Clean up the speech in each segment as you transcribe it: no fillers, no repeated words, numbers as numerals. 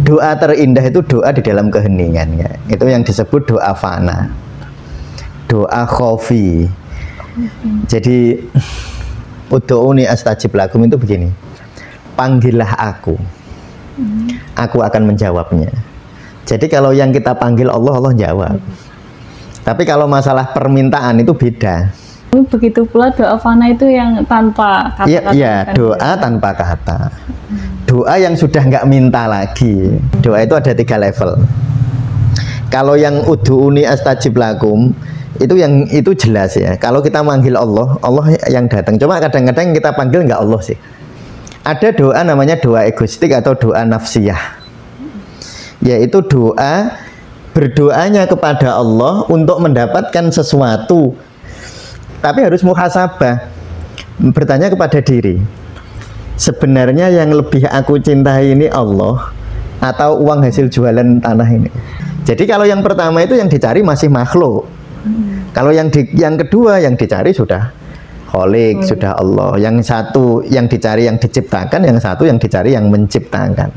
doa terindah itu doa di dalam keheningan ya. Itu yang disebut doa fana, doa khofi. Jadi ud'uuni astajib lakum itu begini, panggillah aku akan menjawabnya. Jadi kalau yang kita panggil Allah, Allah jawab. Tapi kalau masalah permintaan itu beda. Begitu pula doa fana itu yang tanpa kata-kata. Iya, doa tanpa kata. Doa yang sudah nggak minta lagi. Doa itu ada 3 level. Kalau yang ud'uuni astajib lakum itu jelas ya. Kalau kita manggil Allah, Allah yang datang. Cuma kadang-kadang kita panggil nggak Allah sih. Ada doa namanya doa egoistik atau doa nafsiyah. Yaitu doa berdoanya kepada Allah untuk mendapatkan sesuatu. Tapi harus muhasabah, bertanya kepada diri, sebenarnya yang lebih aku cintai ini Allah atau uang hasil jualan tanah ini. Jadi kalau yang pertama itu yang dicari masih makhluk. Kalau yang kedua yang dicari sudah Khalik, sudah Allah. Yang satu yang dicari yang diciptakan, yang satu yang dicari yang menciptakan.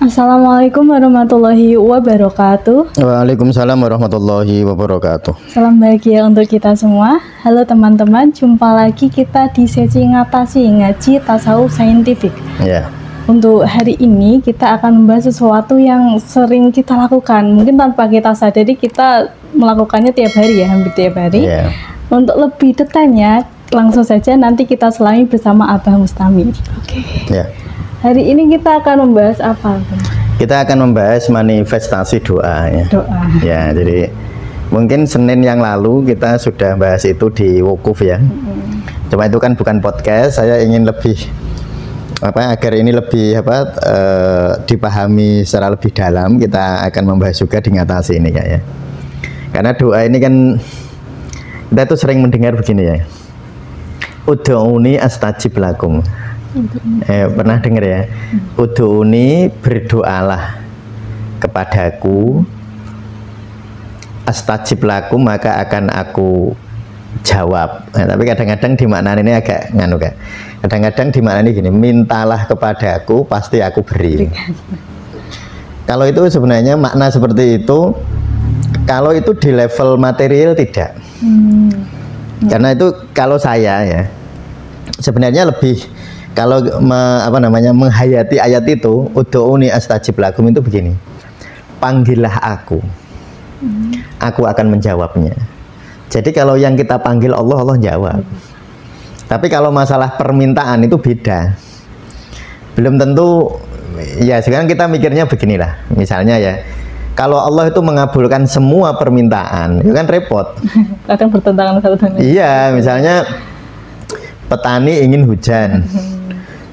Assalamualaikum warahmatullahi wabarakatuh. Waalaikumsalam warahmatullahi wabarakatuh. Salam bahagia untuk kita semua. Halo teman-teman, jumpa lagi kita di sesi ngaji tasawuf saintifik. Ya. Untuk hari ini kita akan membahas sesuatu yang sering kita lakukan. Mungkin tanpa kita sadari kita melakukannya tiap hari ya, hampir tiap hari. Ya. Untuk lebih detailnya, langsung saja nanti kita selami bersama Abah Mustamir. Oke. Ya. Hari ini kita akan membahas apa? Kita akan membahas manifestasi doa ya. Doa. Ya, jadi mungkin Senin yang lalu kita sudah bahas itu di Wukuf ya. Cuma itu kan bukan podcast. Saya ingin lebih agar ini lebih dipahami secara lebih dalam. Kita akan membahas juga di ngatasi ini ya. Karena doa ini kan kita tuh sering mendengar begini ya. Ud'uuni astajib lakum. Pernah dengar ya? Ud'uuni, berdoalah kepadaku, astajib lakum, maka akan aku jawab. Tapi kadang-kadang dimaknani ini agak nganu kan. Kadang-kadang dimaknani gini, mintalah kepadaku, pasti aku beri. Kalau itu sebenarnya makna seperti itu, kalau itu di level material tidak. Karena itu kalau saya ya, sebenarnya lebih kalau menghayati ayat itu, ud'uuni astajib lakum itu begini, panggillah aku akan menjawabnya. Jadi kalau yang kita panggil Allah, Allah jawab. Tapi kalau masalah permintaan itu beda. Belum tentu ya. Sekarang kita mikirnya beginilah, misalnya ya, kalau Allah itu mengabulkan semua permintaan, itu kan repot. Akan bertentangan satu dengan lain. Iya, misalnya petani ingin hujan,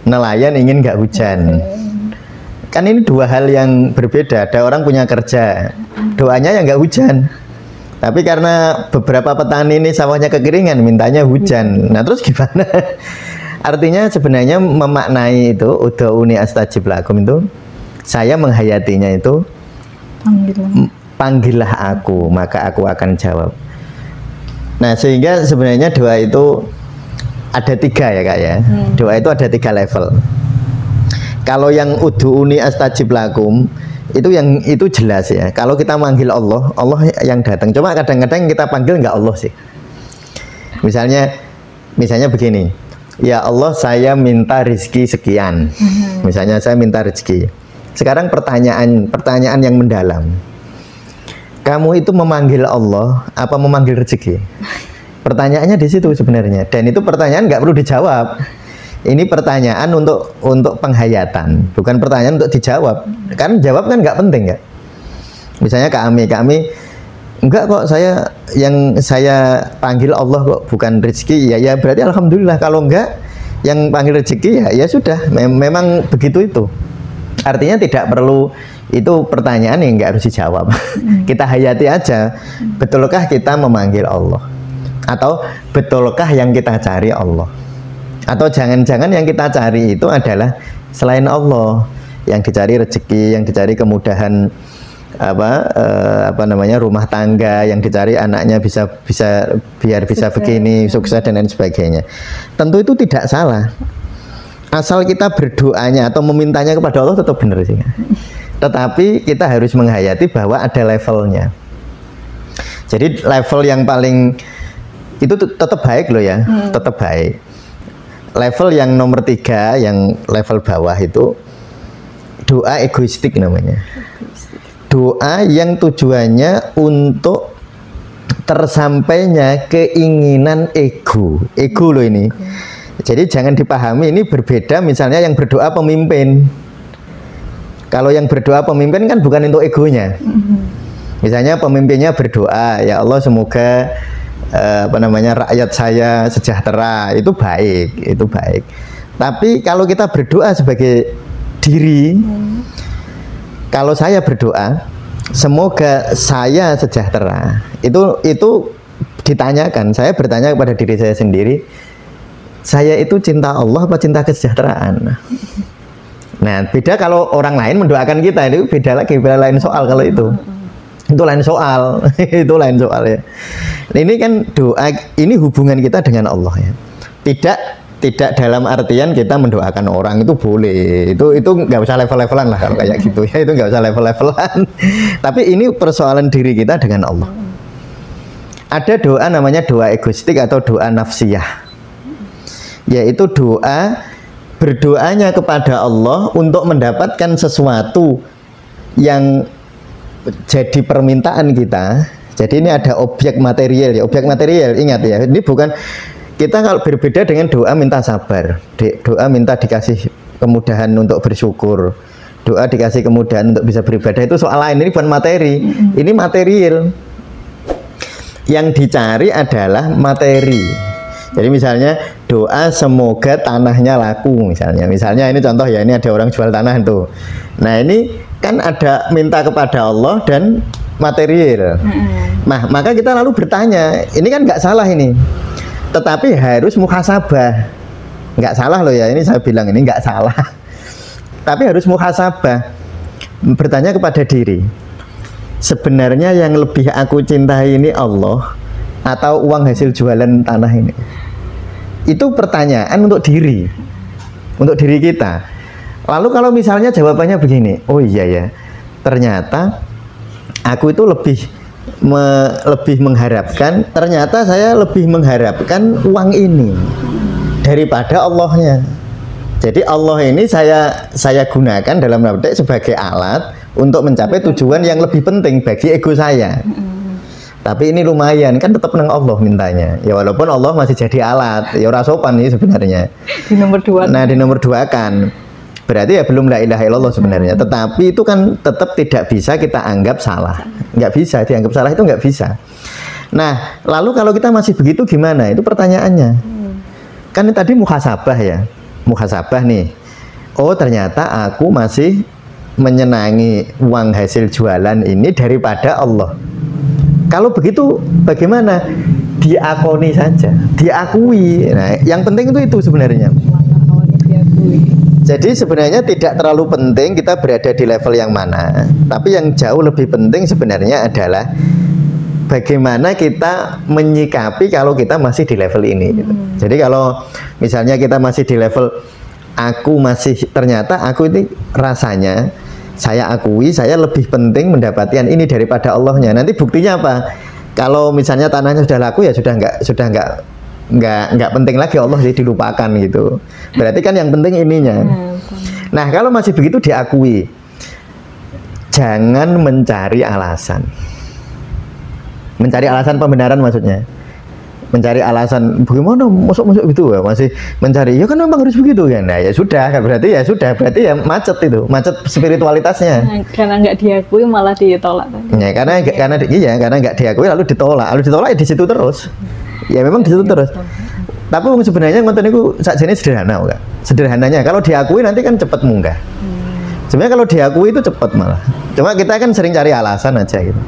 nelayan ingin nggak hujan. Kan ini dua hal yang berbeda. Ada orang punya kerja, doanya ya nggak hujan. Tapi karena beberapa petani ini sawahnya kekeringan, mintanya hujan. Nah terus gimana? Artinya sebenarnya memaknai itu, ud'uuni astajib lakum itu, saya menghayatinya itu, panggillah aku, maka aku akan jawab. Nah sehingga sebenarnya doa itu ada 3 ya kak ya. Doa itu ada 3 level. Kalau yang ud'uuni astajib lakum itu jelas ya. Kalau kita manggil Allah, Allah yang datang. Cuma kadang-kadang kita panggil nggak Allah sih. Misalnya begini, ya Allah saya minta rezeki sekian. Misalnya saya minta rezeki. Sekarang pertanyaan yang mendalam. Kamu itu memanggil Allah apa memanggil rezeki? Pertanyaannya di situ sebenarnya. Dan itu pertanyaan nggak perlu dijawab. Ini pertanyaan untuk penghayatan, bukan pertanyaan untuk dijawab. Kan jawab kan nggak penting ya. Misalnya kami enggak kok, yang saya panggil Allah kok bukan rezeki. Ya berarti alhamdulillah. Kalau enggak yang panggil rezeki ya sudah. Memang begitu itu. Artinya tidak perlu, itu pertanyaan yang nggak harus dijawab. Kita hayati aja. Betulkah kita memanggil Allah? Atau betulkah yang kita cari Allah? Atau jangan-jangan yang kita cari itu adalah selain Allah, yang dicari rezeki, yang dicari kemudahan apa namanya rumah tangga, yang dicari anaknya biar bisa begini, sukses dan lain sebagainya. Tentu itu tidak salah. Asal kita berdoanya atau memintanya kepada Allah tetap benar sih. Tetapi kita harus menghayati bahwa ada levelnya. Jadi level yang paling itu tetap baik loh ya, tetap baik. Level yang nomor 3, yang level bawah itu doa egoistik namanya. Doa yang tujuannya untuk tersampainya keinginan ego loh ini. Jadi jangan dipahami ini berbeda misalnya yang berdoa pemimpin. Kalau yang berdoa pemimpin kan bukan untuk egonya. Misalnya pemimpinnya berdoa, ya Allah semoga rakyat saya sejahtera, itu baik, itu baik. Tapi kalau kita berdoa sebagai diri, kalau saya berdoa semoga saya sejahtera, itu ditanyakan, saya bertanya kepada diri saya sendiri, saya itu cinta Allah apa cinta kesejahteraan? Nah beda kalau orang lain mendoakan kita, itu beda lagi, beda lain soal kalau itu lain soal. Itu lain soal ya. Ini kan doa, ini hubungan kita dengan Allah ya. Tidak dalam artian kita mendoakan orang itu boleh, itu nggak usah level-levelan lah kalau kayak gitu ya, itu nggak usah level-levelan. Tapi ini persoalan diri kita dengan Allah. Ada doa namanya doa egoistik atau doa nafsiyah, yaitu doa berdoanya kepada Allah untuk mendapatkan sesuatu yang jadi permintaan kita. Jadi ini ada objek material ya, objek material, ingat ya, ini bukan. Kita kalau berbeda dengan doa minta sabar, doa minta dikasih kemudahan untuk bersyukur, doa dikasih kemudahan untuk bisa beribadah, itu soal lain, ini bukan materi, ini material. Yang dicari adalah materi. Jadi misalnya doa semoga tanahnya laku misalnya ini contoh ya, ini ada orang jual tanah tuh. Nah ini kan ada minta kepada Allah dan material. Nah maka kita lalu bertanya, ini kan nggak salah ini. Tetapi harus muhasabah, nggak salah loh ya, ini saya bilang ini nggak salah. Tapi harus muhasabah, bertanya kepada diri, sebenarnya yang lebih aku cintai ini Allah atau uang hasil jualan tanah ini? Itu pertanyaan untuk diri kita. Lalu kalau misalnya jawabannya begini, oh iya ya, ternyata aku itu lebih mengharapkan, ternyata saya lebih mengharapkan uang ini daripada Allahnya. Jadi Allah ini saya gunakan dalam arti sebagai alat untuk mencapai tujuan yang lebih penting bagi ego saya. Tapi ini lumayan, kan tetap nang Allah mintanya. Ya walaupun Allah masih jadi alat, ya ora sopan nih sebenarnya. Di nomor 2. Nah di nomor 2 kan berarti ya belum la ilaha illallah sebenarnya. Tetapi itu kan tetap tidak bisa kita anggap salah. Nggak bisa dianggap salah, itu nggak bisa. Nah lalu kalau kita masih begitu gimana? Itu pertanyaannya. Kan ini tadi muhasabah ya, muhasabah nih. Oh ternyata aku masih menyenangi uang hasil jualan ini daripada Allah. Kalau begitu bagaimana? Diakoni saja, diakui. Nah yang penting itu sebenarnya. Jadi sebenarnya tidak terlalu penting kita berada di level yang mana, tapi yang jauh lebih penting sebenarnya adalah bagaimana kita menyikapi kalau kita masih di level ini gitu. Jadi kalau misalnya kita masih di level ternyata aku ini rasanya saya akui saya lebih penting mendapatkan ini daripada Allahnya. Nanti buktinya apa? Kalau misalnya tanahnya sudah laku ya sudah nggak penting lagi Allah, jadi dilupakan gitu. Berarti kan yang penting ininya. Nah kalau masih begitu diakui, jangan mencari alasan. Mencari alasan pembenaran maksudnya. Mencari alasan bagaimana masuk gitu ya, masih mencari ya kan memang harus begitu kan. Nah ya sudah, berarti ya macet itu, macet spiritualitasnya. Nah, karena nggak diakui malah ditolak. Ya, karena nggak diakui lalu ditolak ya di situ terus. Ya memang di situ terus. Tapi sebenarnya ngonten itu sakjane sederhana enggak? Sederhananya kalau diakui nanti kan cepat munggah. Sebenarnya kalau diakui itu cepat malah. Cuma kita kan sering cari alasan aja gitu.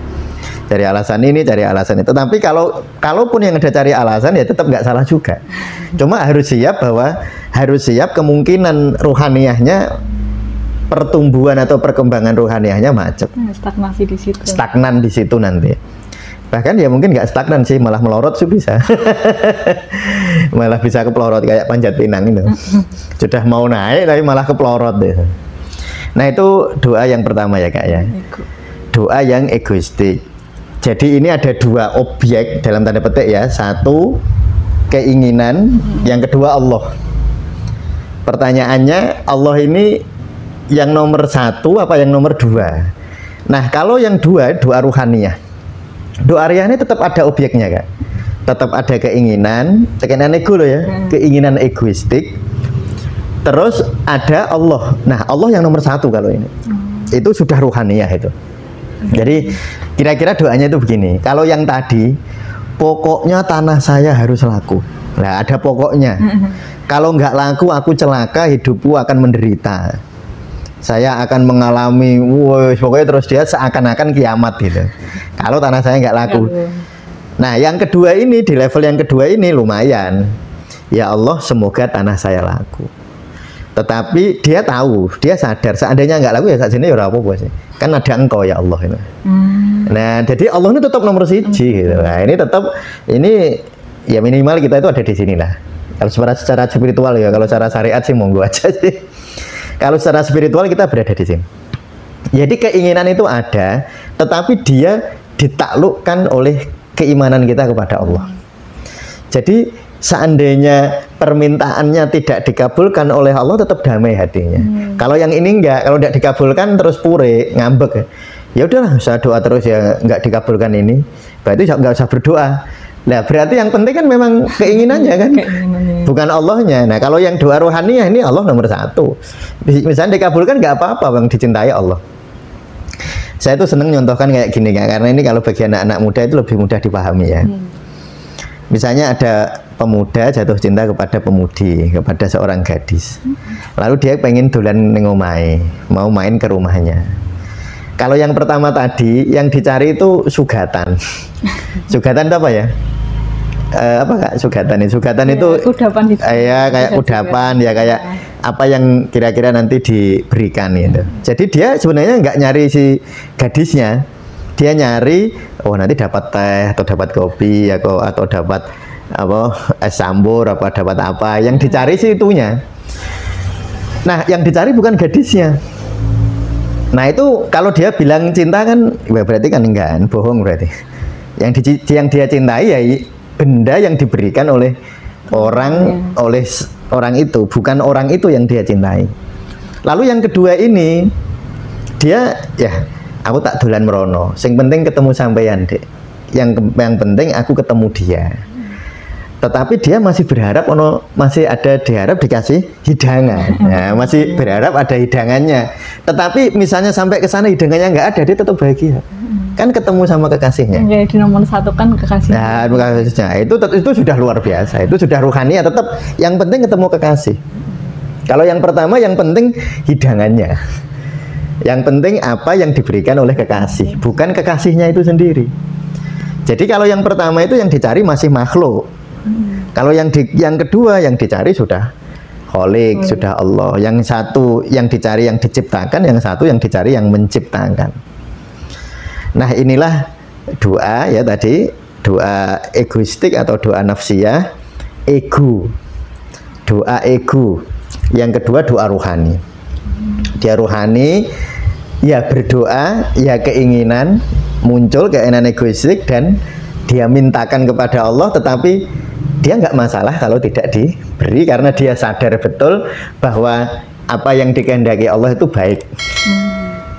Cari alasan ini, cari alasan itu. Tapi kalaupun yang ada cari alasan ya tetap nggak salah juga. Cuma harus siap kemungkinan ruhaniyahnya pertumbuhan atau perkembangan rohaniahnya macet. Stagnasi di situ. Stagnan di situ nanti. Bahkan ya mungkin nggak stagnan sih, malah melorot sih bisa. Malah bisa kepelorot kayak Panjat Pinang itu. Sudah mau naik tapi malah kepelorot deh. Nah itu doa yang pertama ya Kak ya. Doa yang egoistik. Jadi ini ada dua objek dalam tanda petik ya. Satu keinginan, yang kedua Allah. Pertanyaannya, Allah ini yang nomor satu apa yang nomor dua? Nah kalau yang dua, doa ruhaniyah. Doa ruhaniyah tetap ada objeknya Kak. Tetap ada keinginan ego loh ya, keinginan egoistik. Terus ada Allah. Nah Allah yang nomor satu kalau ini. Itu sudah ruhaniyah itu. Jadi kira-kira doanya itu begini. Kalau yang tadi, pokoknya tanah saya harus laku. Nah ada pokoknya. Kalau nggak laku aku celaka, hidupku akan menderita. Saya akan mengalami, pokoknya terus dia seakan-akan kiamat gitu. Kalau tanah saya nggak laku. Nah yang kedua ini, di level yang kedua ini lumayan. Ya Allah semoga tanah saya laku. Tetapi dia tahu, dia sadar seandainya nggak laku ya saat sini ya apa-apa sih. Kan ada engkau ya Allah ini. Nah jadi Allah ini tetap nomor siji gitu. Nah ini tetap, ini ya minimal kita itu ada di sini lah. Kalau secara spiritual ya, kalau secara syariat sih monggo aja sih. Kalau secara spiritual kita berada di sini. Jadi keinginan itu ada, tetapi dia ditaklukkan oleh keimanan kita kepada Allah. Jadi seandainya permintaannya tidak dikabulkan oleh Allah, tetap damai hatinya. Kalau yang ini enggak, kalau tidak dikabulkan terus pure, ngambek. Ya udahlah, saya doa terus ya enggak dikabulkan ini. Berarti enggak usah berdoa. Nah, berarti yang penting kan memang keinginannya kan, bukan Allahnya. Nah, kalau yang doa rohaniyah ini Allah nomor satu. Misalnya dikabulkan nggak apa-apa, bang, dicintai Allah. Saya tuh seneng nyontohkan kayak gini Kak, karena ini kalau bagi anak-anak muda itu lebih mudah dipahami ya. Misalnya ada pemuda jatuh cinta kepada pemudi, kepada seorang gadis. Lalu dia pengen dolan ning omahe, mau main ke rumahnya. Kalau yang pertama tadi, yang dicari itu sugatan. Sugatan itu apa ya? Apa Kak sugatan itu? Sugatan ya, itu kudapan ya kayak kudapan juga. Ya kayak apa yang kira-kira nanti diberikan gitu. Jadi dia sebenarnya nggak nyari si gadisnya, dia nyari nanti dapat teh atau dapat kopi atau dapat apa es sambur apa dapat apa. Yang dicari sih itunya. Nah yang dicari bukan gadisnya. Nah itu kalau dia bilang cinta kan berarti kan enggak, bohong berarti. Yang dia cintai ya benda yang diberikan oleh oleh orang itu, bukan orang itu yang dia cintai. Lalu yang kedua ini dia ya aku tak dolan merono, sing penting ketemu sampeyan Dek. Yang penting aku ketemu dia. Tetapi dia masih berharap masih ada diharap dikasih hidangan. Ya, masih berharap ada hidangannya. Tetapi misalnya sampai ke sana hidangannya nggak ada, dia tetap bahagia. Kan ketemu sama kekasihnya. Jadi nomor satu kan kekasihnya. Nah, kekasihnya itu sudah luar biasa. Itu sudah ruhania. Tetap yang penting ketemu kekasih. Kalau yang pertama yang penting hidangannya. Yang penting apa yang diberikan oleh kekasih, bukan kekasihnya itu sendiri. Jadi kalau yang pertama itu yang dicari masih makhluk. Kalau yang kedua yang dicari sudah Khalik, sudah Allah. Yang satu yang dicari yang diciptakan, yang satu yang dicari yang menciptakan. Nah inilah doa ya tadi, doa egoistik atau doa nafsiyah, ego, doa ego. Yang kedua doa ruhani. Dia ruhani, ya berdoa, ya keinginan, muncul keinginan egoistik dan dia mintakan kepada Allah, tetapi dia nggak masalah kalau tidak diberi karena dia sadar betul bahwa apa yang dikehendaki Allah itu baik.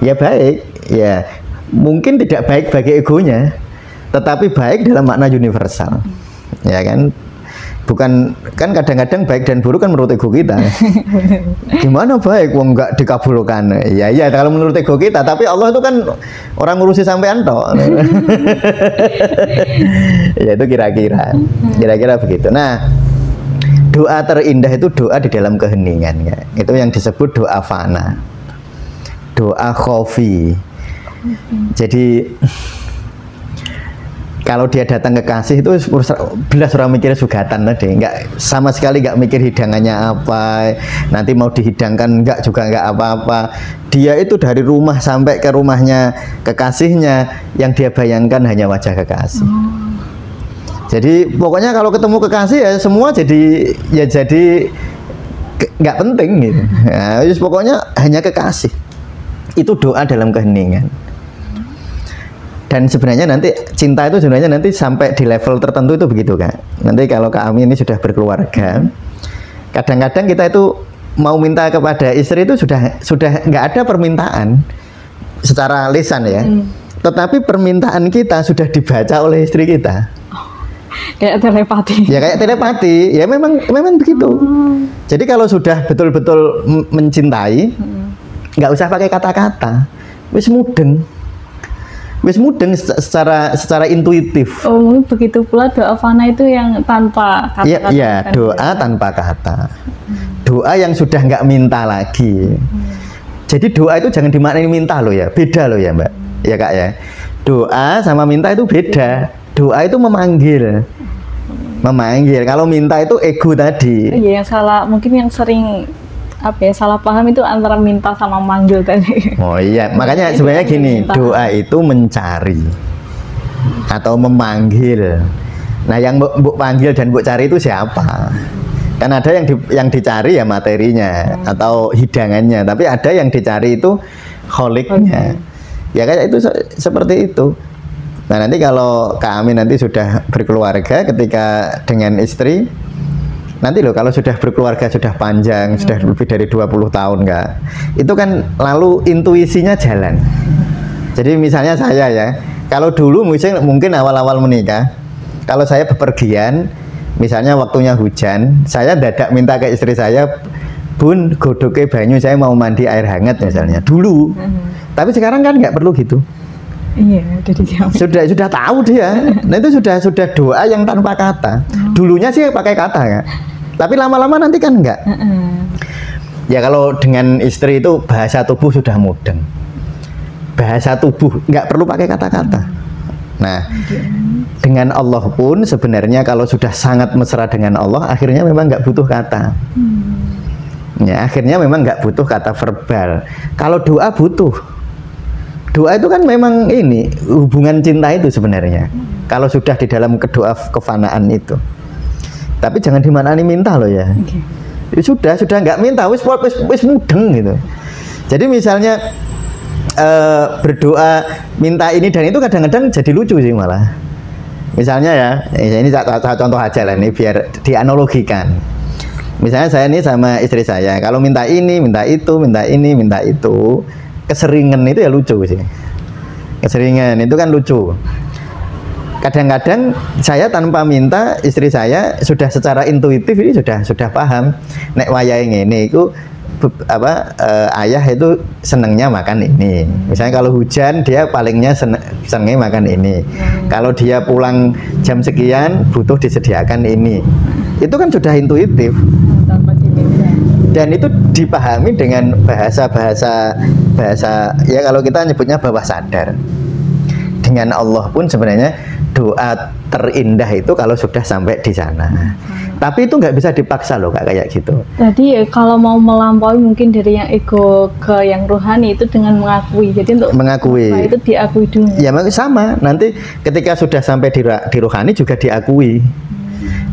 Ya baik, ya mungkin tidak baik bagi egonya, tetapi baik dalam makna universal. Ya kan? Bukan kan kadang-kadang baik dan buruk kan menurut ego kita. Gimana baik wong nggak dikabulkan? Ya iya kalau menurut ego kita, tapi Allah itu kan orang ngurusi sampean toh. Ya itu kira-kira begitu. Nah, doa terindah itu doa di dalam keheningan ya. Itu yang disebut doa fana. Doa khofi. Jadi Kalau dia datang kekasih itu belas orang mikir sugatan tadi, nggak sama sekali nggak mikir hidangannya apa, nanti mau dihidangkan nggak juga nggak apa-apa. Dia itu dari rumah sampai ke rumahnya kekasihnya yang dia bayangkan hanya wajah kekasih. Jadi pokoknya kalau ketemu kekasih ya semua jadi nggak penting gitu. Nah, pokoknya hanya kekasih. Itu doa dalam keheningan. Dan sebenarnya nanti cinta itu sebenarnya nanti sampai di level tertentu itu begitu Kak. Nanti kalau kami ini sudah berkeluarga, kadang-kadang kita itu mau minta kepada istri itu sudah nggak ada permintaan secara lisan ya, tetapi permintaan kita sudah dibaca oleh istri kita. Kayak telepati. Ya kayak telepati, ya memang begitu. Jadi kalau sudah betul-betul mencintai, nggak usah pakai kata-kata, wis mudeng. Wis mudeng secara intuitif. Oh, mungkin begitu pula doa fana itu yang tanpa kata-kata. Iya, doa tanpa kata. Doa yang sudah nggak minta lagi. Jadi doa itu jangan dimaknai minta loh ya, beda loh ya Mbak. Ya Kak ya. Doa sama minta itu beda. Doa itu memanggil. Kalau minta itu ego tadi. Iya, yang salah mungkin yang sering salah paham itu antara minta sama manggil tadi. Oh iya, makanya sebenarnya gini, doa itu mencari atau memanggil. Nah, yang Mbok panggil dan Mbok cari itu siapa? Kan ada yang dicari ya materinya atau hidangannya, tapi ada yang dicari itu kholiknya. Ya kayak itu seperti itu. Nah, nanti kalau kami nanti sudah berkeluarga ketika dengan istri, nanti loh kalau sudah berkeluarga sudah panjang, sudah lebih dari 20 tahun Kak, itu kan lalu intuisinya jalan. Jadi misalnya saya ya, kalau dulu mungkin awal-awal menikah, kalau saya bepergian, misalnya waktunya hujan, saya dadak minta ke istri saya, Bun, godoke banyu, saya mau mandi air hangat misalnya, dulu. Tapi sekarang kan nggak perlu gitu. Iya, sudah tahu dia. Nah itu sudah doa yang tanpa kata. Dulunya sih pakai kata Kak. Tapi lama-lama nanti kan enggak. Ya kalau dengan istri itu bahasa tubuh sudah mudeng. Bahasa tubuh enggak perlu pakai kata-kata. Nah, dengan Allah pun sebenarnya kalau sudah sangat mesra dengan Allah, akhirnya memang enggak butuh kata. Ya, akhirnya memang enggak butuh kata verbal. Kalau doa butuh. Doa itu kan memang ini hubungan cinta itu sebenarnya. Kalau sudah di dalam kedoa kefanaan itu. Tapi jangan dimaknani minta loh ya. Sudah nggak minta, wis mudeng gitu. Jadi misalnya berdoa minta ini dan itu kadang-kadang jadi lucu sih malah. Misalnya ya, ini contoh aja lah ini biar dianalogikan. Misalnya saya ini sama istri saya, kalau minta ini, minta itu, minta ini, minta itu, keseringan itu ya lucu sih. Keseringan itu kan lucu. Kadang-kadang saya tanpa minta, istri saya sudah secara intuitif ini sudah paham. Nek wayahe ngene iku ayah itu senengnya makan ini. Misalnya kalau hujan dia palingnya senengnya makan ini. Kalau dia pulang jam sekian butuh disediakan ini. Itu kan sudah intuitif. Dan itu dipahami dengan bahasa ya kalau kita nyebutnya bawah sadar. Dengan Allah pun sebenarnya doa terindah itu kalau sudah sampai di sana. Tapi itu nggak bisa dipaksa loh Kak, kayak gitu. Jadi kalau mau melampaui mungkin dari yang ego ke yang rohani itu dengan mengakui. Jadi untuk mengakui itu diakui dulu. Ya sama. Nanti ketika sudah sampai di rohani juga diakui.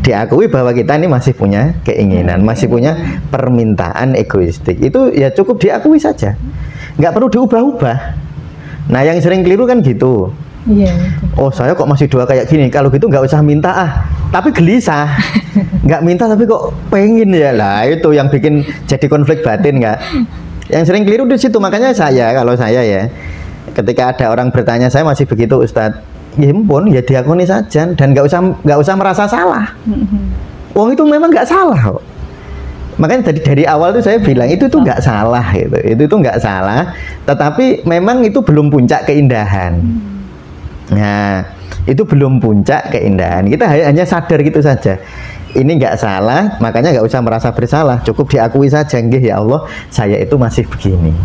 Diakui bahwa kita ini masih punya keinginan, masih punya permintaan egoistik. Itu ya cukup diakui saja. Nggak perlu diubah-ubah. Nah yang sering keliru kan gitu. Iya. Oh saya kok masih doa kayak gini, kalau gitu nggak usah minta tapi gelisah. Nggak minta tapi kok pengen ya lah, itu yang bikin jadi konflik batin nggak. Yang sering keliru di situ. Makanya kalau saya ya, ketika ada orang bertanya saya masih begitu Ustadz, ya ampun ya diakoni saja dan nggak usah merasa salah. Wong itu memang nggak salah kok. Makanya dari awal tuh saya bilang itu tuh nggak salah gitu. Itu tuh nggak salah, tetapi memang itu belum puncak keindahan. Nah, itu belum puncak keindahan. Kita hanya sadar gitu saja. Ini nggak salah, makanya nggak usah merasa bersalah. Cukup diakui saja, nggih ya Allah, saya itu masih begini.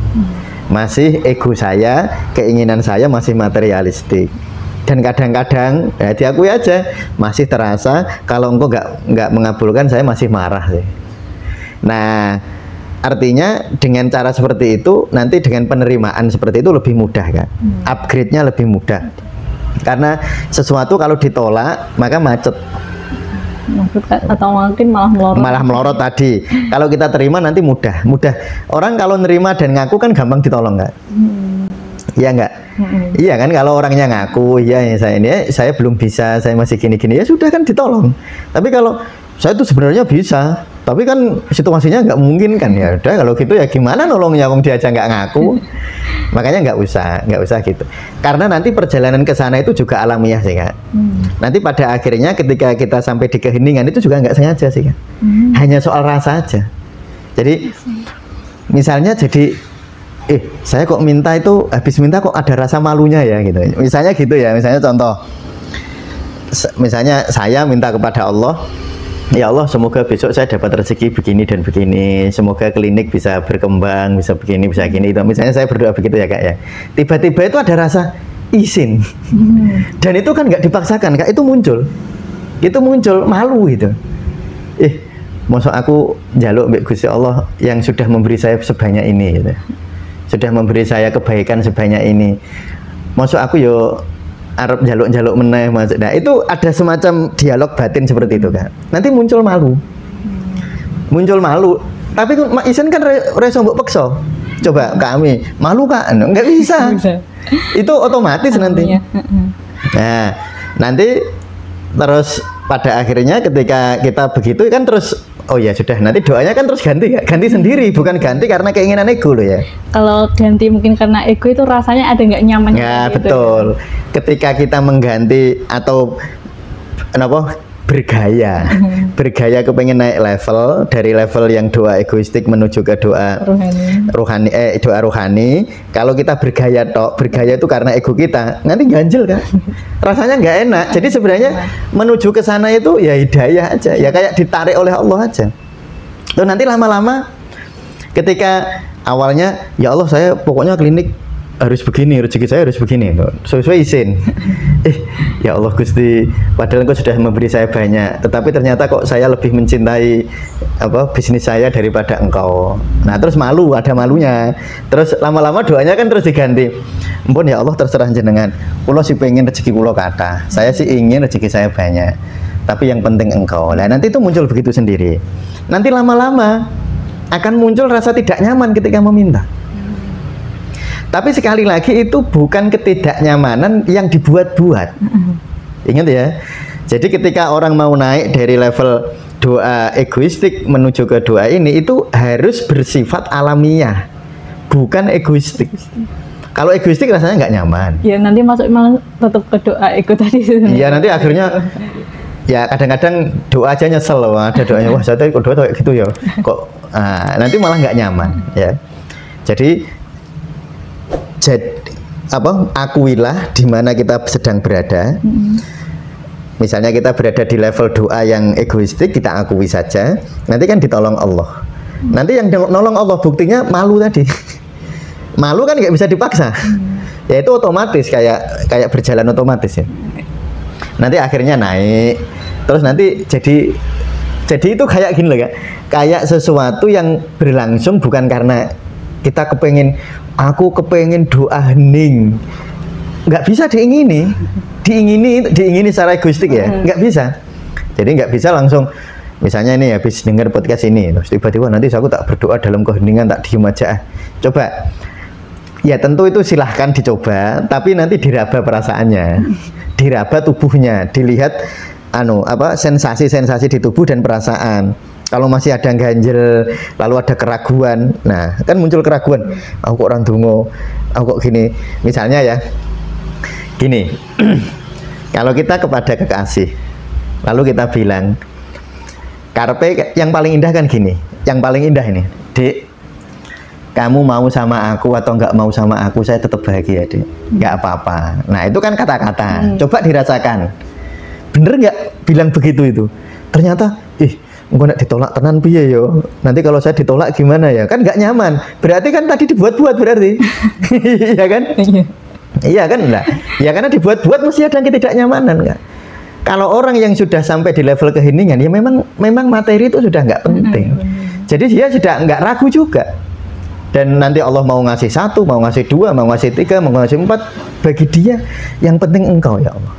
Masih ego saya, keinginan saya masih materialistik. Dan kadang-kadang ya diakui aja masih terasa kalau engkau nggak mengabulkan saya masih marah sih. Nah, artinya dengan cara seperti itu nanti dengan penerimaan seperti itu lebih mudah kan? Upgrade-nya lebih mudah. Karena sesuatu kalau ditolak maka macet. Atau mungkin malah melorot tadi. Kalau kita terima nanti mudah. Orang kalau nerima dan ngaku kan gampang ditolong nggak? Iya nggak? Iya kan, kalau orangnya ngaku, iya saya belum bisa, saya masih gini-gini, ya sudah kan ditolong. Tapi kalau saya tuh sebenarnya bisa, tapi kan situasinya nggak mungkin kan, ya udah kalau gitu ya gimana nolongnya, wong dia aja nggak ngaku. Makanya nggak usah gitu. Karena nanti perjalanan ke sana itu juga alamiah sih Kak. Nanti pada akhirnya ketika kita sampai di keheningan itu juga nggak sengaja sih Kak. Hanya soal rasa aja. Jadi misalnya saya kok minta itu, habis minta kok ada rasa malunya ya gitu. Misalnya gitu ya, misalnya contoh. Misalnya saya minta kepada Allah, ya Allah semoga besok saya dapat rezeki begini dan begini, semoga klinik bisa berkembang, bisa begini, bisa gini. Itu misalnya saya berdoa begitu ya Kak ya. Tiba-tiba itu ada rasa izin. Dan itu kan nggak dipaksakan Kak, itu muncul malu gitu. Masa aku njaluk mbek Gusti Allah yang sudah memberi saya sebanyak ini gitu. Sudah memberi saya kebaikan sebanyak ini, maksud aku yo arep jaluk meneh maksud. Nah itu ada semacam dialog batin seperti itu kan. Nanti muncul malu, tapi isen kan reso mbok peksa. Coba kami malu Kak, nggak bisa. Itu otomatis nanti. Nah nanti terus pada akhirnya ketika kita begitu kan terus, oh ya sudah, nanti doanya kan terus ganti sendiri, bukan ganti karena keinginan ego loh ya. Kalau ganti mungkin karena ego itu rasanya ada nggak nyamannya. Ya gitu, betul. Ketika kita mengganti atau bergaya kepengen naik level dari level yang doa egoistik menuju ke doa rohani. Kalau kita bergaya itu karena ego kita, nanti ganjel kan, rasanya nggak enak. Jadi sebenarnya menuju ke sana itu ya hidayah aja, ya kayak ditarik oleh Allah aja. Tuh nanti lama-lama ketika awalnya ya Allah saya pokoknya klinik harus begini, rezeki saya harus begini, sesuai izin. Ya Allah Gusti, padahal Engkau sudah memberi saya banyak, tetapi ternyata kok saya lebih mencintai bisnis saya daripada Engkau. Nah terus ada malunya. Terus lama-lama doanya kan terus diganti. Ampun ya Allah, terserah jenengan. Kulo sih pengen rezeki kulo kata, saya sih ingin rezeki saya banyak, tapi yang penting Engkau. Nah nanti itu muncul begitu sendiri. Nanti lama-lama akan muncul rasa tidak nyaman ketika meminta. Tapi sekali lagi itu bukan ketidaknyamanan yang dibuat-buat. Ingat ya. Jadi ketika orang mau naik dari level doa egoistik menuju ke doa ini, itu harus bersifat alamiah, bukan egoistik. Kalau egoistik rasanya nggak nyaman. Ya nanti masuk malah tetap ke doa ego tadi. Iya nanti akhirnya ya kadang-kadang doa aja nyesel loh. Ada doanya, wah saya kok doa kayak gitu ya. Nanti malah nggak nyaman ya. Jadi akuilah di mana kita sedang berada. Misalnya kita berada di level doa yang egoistik, kita akui saja. Nanti kan ditolong Allah. Nanti yang nolong Allah buktinya malu tadi. Malu kan nggak bisa dipaksa. Ya itu otomatis kayak berjalan otomatis ya. Nanti akhirnya naik. Terus nanti jadi itu kayak gini loh, kayak sesuatu yang berlangsung bukan karena kita aku kepengen doa hening, nggak bisa diingini secara egoistik ya, nggak bisa. Jadi nggak bisa langsung, misalnya ini habis dengar podcast ini, terus tiba-tiba nanti aku tak berdoa dalam keheningan, tak diem aja. Coba, ya tentu itu silahkan dicoba, tapi nanti diraba perasaannya, diraba tubuhnya, dilihat sensasi-sensasi di tubuh dan perasaan. Kalau masih ada ganjel, lalu ada keraguan, nah kan muncul keraguan. Aku kok orang dongo, aku kok gini. Misalnya ya, gini. Kalau kita kepada kekasih, lalu kita bilang, karpe yang paling indah kan gini. Yang paling indah ini, Dek, kamu mau sama aku atau nggak mau sama aku, saya tetap bahagia, Dek. Nggak apa-apa. Nah itu kan kata-kata. Coba dirasakan. Bener nggak bilang begitu itu? Ternyata, enggak nak ditolak tenan piye yo. Nanti kalau saya ditolak gimana ya? Kan nggak nyaman. Berarti kan tadi dibuat-buat berarti. Iya kan? Iya kan enggak? Ya karena dibuat-buat mesti ada ketidaknyamanan kan. Kalau orang yang sudah sampai di level keheningan, ya memang materi itu sudah nggak penting. Jadi dia sudah nggak ragu juga. Dan nanti Allah mau ngasih 1, mau ngasih 2, mau ngasih 3, mau ngasih 4, bagi dia yang penting engkau ya Allah.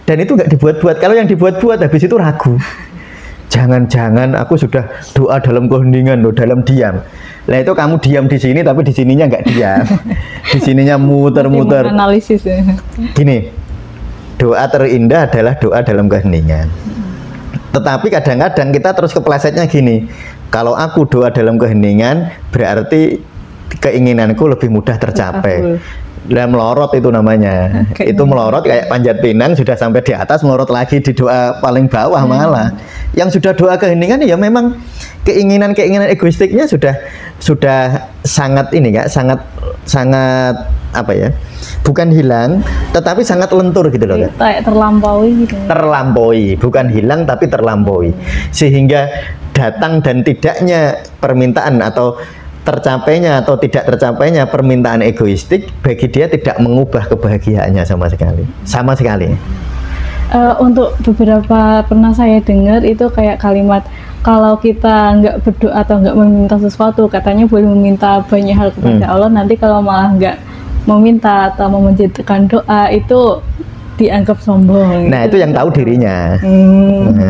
Dan itu nggak dibuat-buat. Kalau yang dibuat-buat habis itu ragu. Jangan-jangan aku sudah doa dalam keheningan loh, dalam diam. Nah itu kamu diam di sini tapi di sininya nggak diam. Di sininya muter-muter. Analisis ya. Gini, doa terindah adalah doa dalam keheningan. Tetapi kadang-kadang kita terus keplesetnya gini. Kalau aku doa dalam keheningan berarti keinginanku lebih mudah tercapai. Dan melorot itu namanya. Itu melorot kayak panjat pinang sudah sampai di atas, melorot lagi di doa paling bawah malah. Yang sudah doa keheningan ya memang keinginan egoistiknya sudah sangat ini ya, sangat apa ya? Bukan hilang, tetapi sangat lentur gitu loh. Kayak terlampaui gitu. Terlampaui, bukan hilang tapi terlampaui. Sehingga datang dan tidaknya permintaan atau tercapainya atau tidak tercapainya permintaan egoistik bagi dia tidak mengubah kebahagiaannya sama sekali. Untuk beberapa pernah saya dengar itu kayak kalimat kalau kita nggak berdoa atau nggak meminta sesuatu katanya boleh meminta banyak hal kepada Allah, nanti kalau malah nggak meminta atau memanjatkan doa itu dianggap sombong. Nah itu yang tahu dirinya,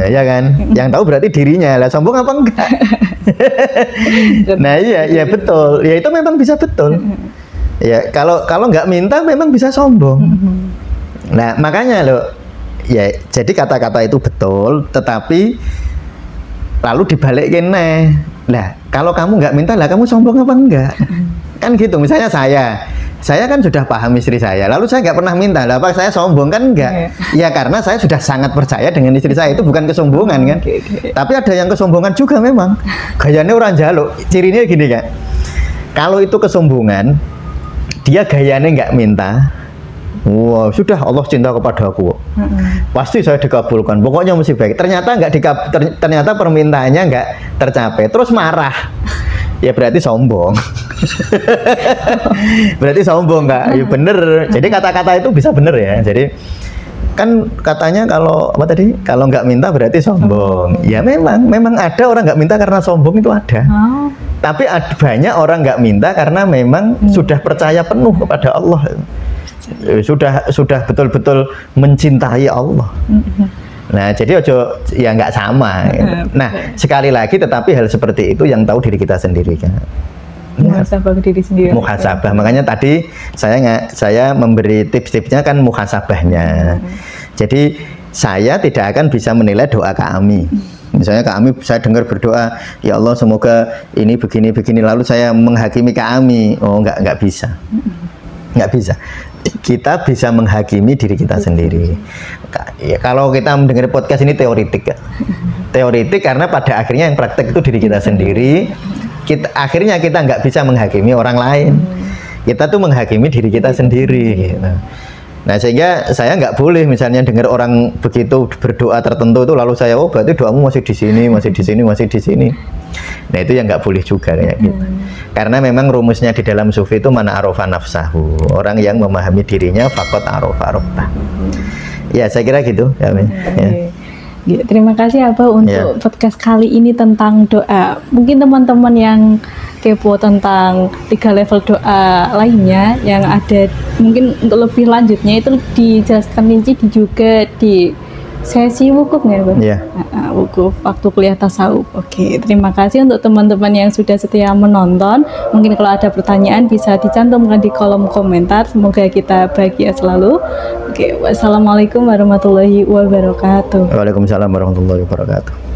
ya kan? Yang tahu berarti dirinya lah, sombong apa enggak? Nah iya betul, ya itu memang bisa betul. Ya kalau nggak minta memang bisa sombong. Nah makanya loh, ya jadi kata-kata itu betul, tetapi lalu dibalikin nih. Nah kalau kamu nggak minta lah, kamu sombong apa enggak? Kan gitu. Misalnya saya kan sudah paham istri saya, lalu saya nggak pernah minta, lah apa saya sombong kan enggak? Ya karena saya sudah sangat percaya dengan istri saya, itu bukan kesombongan kan? Tapi ada yang kesombongan juga memang, gayanya orang jaluk, cirinya gini kan? Kalau itu kesombongan, dia gayanya nggak minta, wah sudah Allah cinta kepada aku, pasti saya dikabulkan, pokoknya mesti baik. Ternyata ternyata permintaannya nggak tercapai, terus marah. Ya berarti sombong. Berarti sombong nggak? Ya bener. Jadi kata-kata itu bisa bener ya. Jadi kan katanya kalau apa tadi? Kalau nggak minta berarti sombong. Ya memang ada orang nggak minta karena sombong, itu ada. Tapi banyak orang nggak minta karena memang sudah percaya penuh kepada Allah. Sudah betul-betul mencintai Allah. Nah, jadi ya nggak sama. Nah, sekali lagi, tetapi hal seperti itu yang tahu diri kita sendiri kan. Muhasabah diri sendiri. Muhasabah. Makanya tadi saya memberi tips-tipsnya kan muhasabahnya. Jadi saya tidak akan bisa menilai doa kami. Misalnya kami, saya dengar berdoa, ya Allah semoga ini begini lalu saya menghakimi kami. Oh, nggak bisa. Nggak bisa. Kita bisa menghakimi diri kita sendiri. Ya, kalau kita mendengar podcast ini teoritik ya. Teoritik karena pada akhirnya yang praktek itu diri kita sendiri. Akhirnya kita nggak bisa menghakimi orang lain. Kita tuh menghakimi diri kita sendiri gitu. Nah sehingga saya nggak boleh misalnya dengar orang begitu berdoa tertentu itu lalu saya, oh berarti doamu masih di sini, masih di sini, masih di sini. Nah itu yang nggak boleh juga kayak gitu. Karena memang rumusnya di dalam sufi itu mana arofa nafsahu, orang yang memahami dirinya fakot arofa robbah. Ya saya kira gitu. Ya. Terima kasih Abah untuk podcast kali ini tentang doa. Mungkin teman-teman yang kepo tentang 3 level doa lainnya yang ada, mungkin untuk lebih lanjutnya itu dijelaskan rinci juga di sesi wukuf ya Bang? Iya. Wukuf waktu kuliah tasawuf. Oke, terima kasih untuk teman-teman yang sudah setia menonton. Mungkin kalau ada pertanyaan bisa dicantumkan di kolom komentar. Semoga kita bahagia selalu. Oke, wassalamualaikum warahmatullahi wabarakatuh. Waalaikumsalam warahmatullahi wabarakatuh.